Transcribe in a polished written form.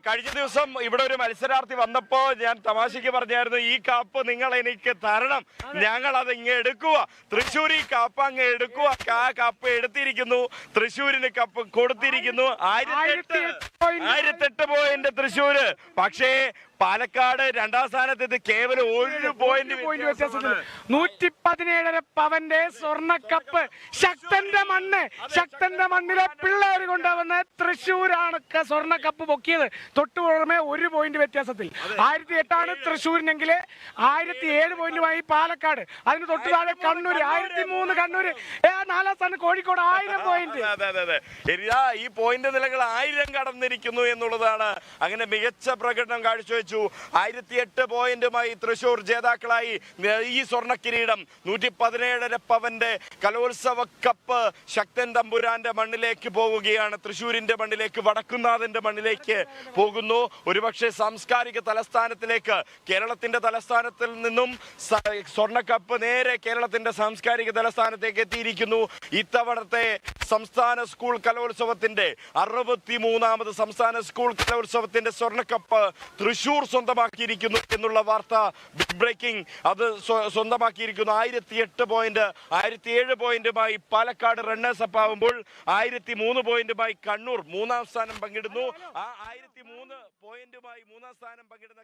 കഴിഞ്ഞ ദിവസം ഇവിടെ ഒരു മത്സരാർത്ഥി വന്നപ്പോ ഞാൻ തമാശക്ക് പറഞ്ഞായിരുന്നു, ഈ കപ്പ് നിങ്ങൾ എനിക്ക് തരണം, ഞങ്ങൾ അത് ഇങ്ങ് എടുക്കുക. തൃശ്ശൂർ ഈ കപ്പ് അങ്ങ് എടുക്കുക. ആ കപ്പ് എടുത്തിരിക്കുന്നു, തൃശ്ശൂരിന് കപ്പ് കൊടുത്തിരിക്കുന്നു. 1008 പോയിന്റ് തൃശ്ശൂര്. പക്ഷേ പാലക്കാട് രണ്ടാം സ്ഥാനത്ത് കേവലം 1 പോയിന്റ് വ്യത്യാസത്തിൽ 117 പവന്റെ സ്വർണ്ണക്കപ്പ്. ശക്തന്റെ മണ്ണിലെ പിള്ളേർ കൊണ്ടുവന്ന് തൃശ്ശൂരാണ് സ്വർണ്ണക്കപ്പ് പൊക്കിയത്. തൊട്ടു പുറമെ 1 പോയിന്റ് വ്യത്യാസത്തിൽ. 1008 തൃശ്ശൂരിനെങ്കിൽ 1007 പോയിന്റുമായി പാലക്കാട്. അതിന് തൊട്ടു താഴെ കണ്ണൂർ 1003. കണ്ണൂർ 4ാം സ്ഥാനം. കോഴിക്കോട് 1000 പോയിന്റ്. ഈ പോയിന്റ് നിലകൾ 1000 കടന്നിരിക്കുന്നു എന്നുള്ളതാണ്. അങ്ങനെ മികച്ച പ്രകടനം കാഴ്ചവെച്ചു. 1008 പോയിന്റുമായി തൃശ്ശൂർ ജേതാക്കളായി. ഈ സ്വർണ്ണ കിരീടം 117 പവന്റെ കലോത്സവ കപ്പ് ശക്തൻ തമ്പുരാന്റെ മണ്ണിലേക്ക് പോവുകയാണ്. തൃശ്ശൂരിന്റെ മണ്ണിലേക്ക്, വടക്കുന്നാഥന്റെ മണ്ണിലേക്ക് പോകുന്നു. ഒരുപക്ഷെ സാംസ്കാരിക തലസ്ഥാനത്തിലേക്ക്, കേരളത്തിന്റെ തലസ്ഥാനത്തിൽ നിന്നും സ്വർണ്ണക്കപ്പ് നേരെ കേരളത്തിന്റെ സാംസ്കാരിക തലസ്ഥാനത്തേക്ക് എത്തിയിരിക്കുന്നു. ഇത്തവണത്തെ സംസ്ഥാന സ്കൂൾ കലോത്സവത്തിന്റെ 63ാമത് സംസ്ഥാന സ്കൂൾ കലോത്സവത്തിന്റെ സ്വർണ്ണക്കപ്പ് തൃശ്ശൂർ സ്വന്തമാക്കിയിരിക്കുന്നു എന്നുള്ള വാർത്ത ബിഗ് ബ്രേക്കിംഗ്. അത് സ്വന്തമാക്കിയിരിക്കുന്നു. 1008 പോയിന്റ്. 1007 പോയിന്റുമായി പാലക്കാട് റണ്ണേഴ്സ് അപ്പ് ആവുമ്പോൾ 1003 പോയിന്റുമായി കണ്ണൂർ 3ാം സ്ഥാനം പങ്കിടുന്നു. ആ 1003 പോയിന്റുമായി 3ാം സ്ഥാനം പങ്കിടുന്ന